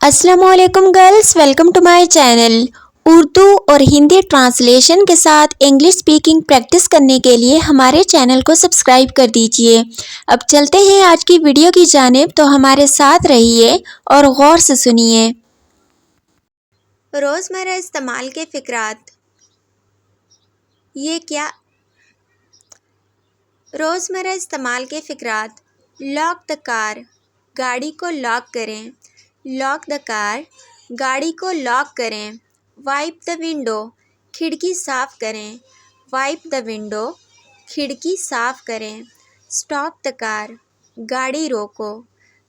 अस्सलामुअलैकुम girls, welcome to my channel. Urdu और Hindi translation के साथ इंग्लिश स्पीकिंग प्रैक्टिस करने के लिए हमारे चैनल को सब्सक्राइब कर दीजिए। अब चलते हैं आज की वीडियो की जानिब, तो हमारे साथ रहिए और गौर से सुनिए। रोज़मर्रा इस्तेमाल के फ़िक्रात। ये क्या? रोज़मर्रा इस्तेमाल के फ़िक्रात। लॉक द कार, गाड़ी को लॉक करें। लॉक द कार, गाड़ी को लॉक करें। वाइप द विंडो, खिड़की साफ़ करें। वाइप द विंडो, खिड़की साफ़ करें। स्टॉप द कार, गाड़ी रोको।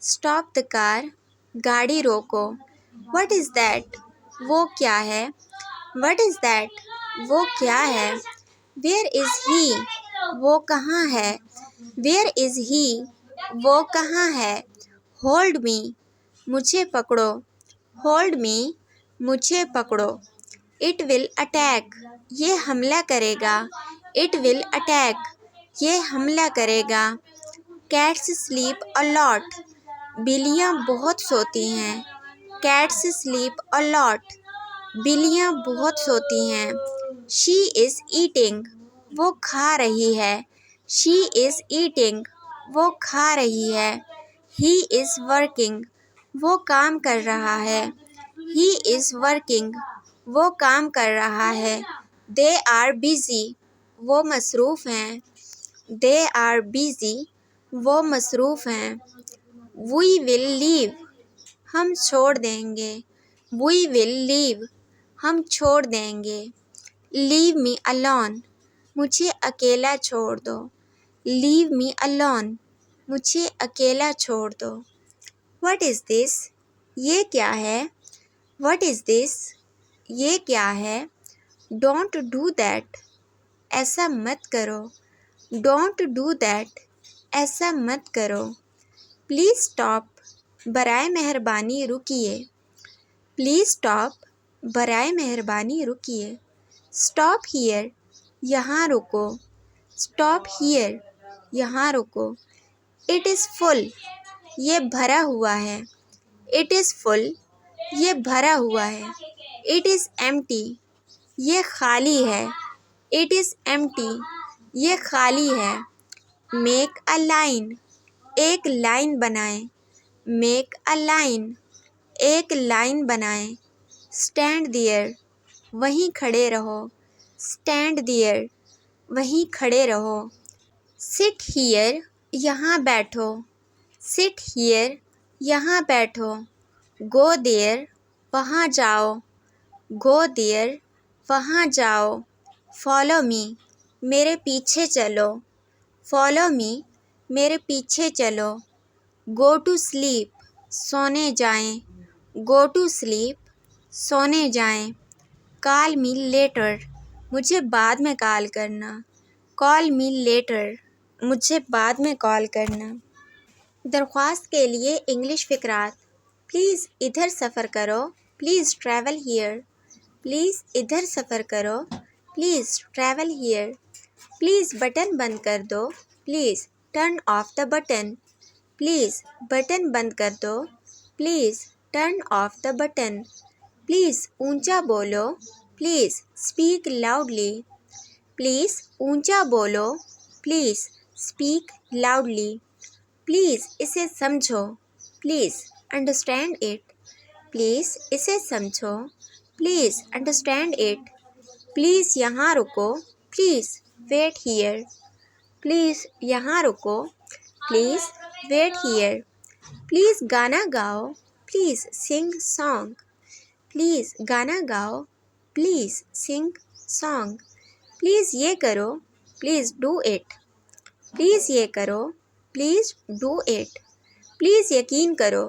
स्टॉप द कार, गाड़ी रोको। What is that? वो क्या है? What is that? वो क्या है? वेयर इज़ ही? वो कहाँ है? वेयर इज़ ही? वो कहाँ है? होल्ड मी, मुझे पकड़ो। होल्ड मी, मुझे पकड़ो। इट विल अटैक, ये हमला करेगा। इट विल अटैक, ये हमला करेगा। कैट्स स्लीप अ लॉट, बिल्लियाँ बहुत सोती हैं। कैट्स स्लीप अ लॉट, बिल्लियाँ बहुत सोती हैं। शी इज़ ईटिंग, वो खा रही है। शी इज़ ईटिंग, वो खा रही है। ही इज़ वर्किंग, वो काम कर रहा है। ही इज़ वर्किंग, वो काम कर रहा है। दे आर बिज़ी, वो मसरूफ़ हैं। दे आर बिज़ी, वो मसरूफ़ हैं। वी विल लीव, हम छोड़ देंगे। वी विल लीव, हम छोड़ देंगे। लीव मी अलोन, मुझे अकेला छोड़ दो। लीव मी अलोन, मुझे अकेला छोड़ दो। What is this? ये क्या है? What is this? ये क्या है? डोंट डू दैट, ऐसा मत करो। डोंट डू दैट, ऐसा मत करो। प्लीज़ स्टॉप, बराए मेहरबानी रुकिए। प्लीज़ स्टॉप, बराए मेहरबानी रुकिए। स्टॉप हियर, यहाँ रुको। स्टॉप हियर, यहाँ रुको। इट इज़ फुल, ये भरा हुआ है। इट इज़ फुल, ये भरा हुआ है। इट इज़ एम्प्टी, ये खाली है। इट इज़ एम्प्टी, ये खाली है। मेक अ लाइन, एक लाइन बनाएं। मेक अ लाइन, एक लाइन बनाएं। स्टैंड देयर, वहीं खड़े रहो। स्टैंड देयर, वहीं खड़े रहो। सिट हियर, यहाँ बैठो। सिट हियर, यहाँ बैठो। गो देयर, वहाँ जाओ। गो देयर, वहाँ जाओ। फॉलो मी, मेरे पीछे चलो। फॉलो मी, मेरे पीछे चलो। गो टू स्लीप, सोने जाएं। गो टू स्लीप, सोने जाएं। कॉल मी लेटर, मुझे बाद में कॉल करना। कॉल मी लेटर, मुझे बाद में कॉल करना। दरख्वास्त के लिए इंग्लिश फ़िक्रात। प्लीज़ इधर सफ़र करो। Please travel here. प्लीज़ इधर सफ़र करो। Please travel here. Please button बंद कर दो। Please turn off the button. Please button बंद कर दो। Please turn off the button. Please ऊंचा बोलो। Please speak loudly. प्लीज़ ऊंचा बोलो। Please speak loudly. प्लीज़ इसे समझो। Please understand it. प्लीज़ इसे समझो। Please understand it. प्लीज़ यहाँ रुको। Please wait here. प्लीज़ यहाँ रुको। Please wait here. प्लीज़ गाना गाओ। Please sing song. प्लीज़ गाना गाओ। Please sing song. प्लीज़ ये करो। Please do it. प्लीज़ ये करो। Please do it. प्लीज़ यकीन करो।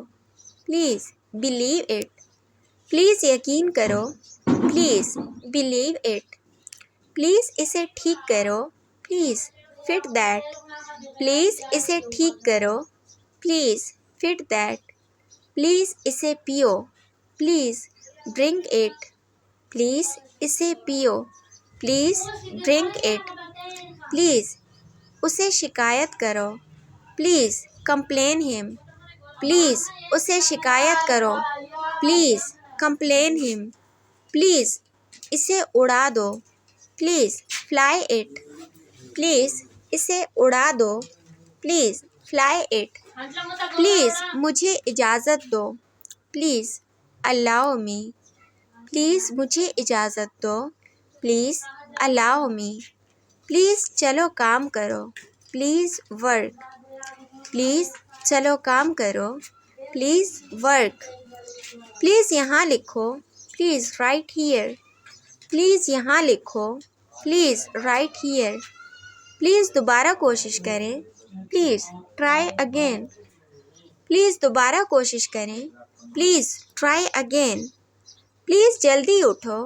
Please believe it. प्लीज़ यकीन करो। Please believe it. प्लीज़ इसे ठीक करो। Please fit that. प्लीज़ इसे ठीक करो। Please fit that. प्लीज़ इसे पियो। Please drink it. प्लीज़ इसे पियो। Please drink it. प्लीज़ उसे शिकायत करो। Please complain him. प्लीज़ उसे शिकायत करो। प्लीज़ कंप्लेन हिम, प्लीज़ इसे उड़ा दो, प्लीज़ फ्लाई इट, प्लीज़ इसे उड़ा दो, प्लीज़ फ्लाई इट, प्लीज़ मुझे इजाज़त दो, प्लीज़ अलाउ मी, प्लीज़ मुझे इजाज़त दो, प्लीज़ अलाउ मी, प्लीज़ चलो काम करो, प्लीज़ वर्क, प्लीज़ चलो काम करो, प्लीज़ वर्क, प्लीज़ यहाँ लिखो, प्लीज़ राइट हियर, प्लीज़ यहाँ लिखो, प्लीज़ राइट हियर, प्लीज़ दोबारा कोशिश करें, प्लीज़ ट्राई अगेन, प्लीज़ दोबारा कोशिश करें, प्लीज़ ट्राई अगेन, प्लीज़ जल्दी उठो,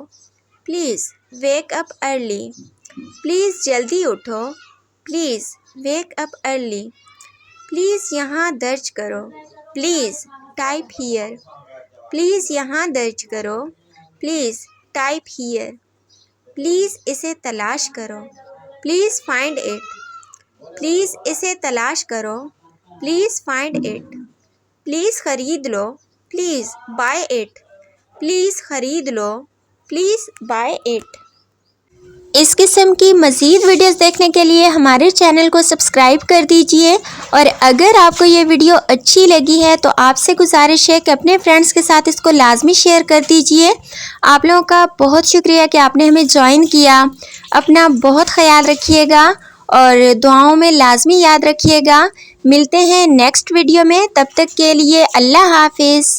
please wake up early, please जल्दी उठो, please wake up early, please यहाँ दर्ज करो, प्लीज़ टाइप हियर, प्लीज़ यहाँ दर्ज करो, प्लीज़ टाइप हियर, प्लीज़ इसे तलाश करो, प्लीज़ फाइंड इट, प्लीज़ इसे तलाश करो, प्लीज़ फाइंड इट, प्लीज़ ख़रीद लो, प्लीज़ बाय इट, प्लीज़ ख़रीद लो, प्लीज़ बाय इट। इस किस्म की मज़ीद वीडियोस देखने के लिए हमारे चैनल को सब्सक्राइब कर दीजिए और अगर आपको ये वीडियो अच्छी लगी है तो आपसे गुजारिश है कि अपने फ्रेंड्स के साथ इसको लाजमी शेयर कर दीजिए। आप लोगों का बहुत शुक्रिया कि आपने हमें ज्वाइन किया। अपना बहुत ख्याल रखिएगा और दुआओं में लाजमी याद रखिएगा। मिलते हैं नेक्स्ट वीडियो में, तब तक के लिए अल्लाह हाफिज़।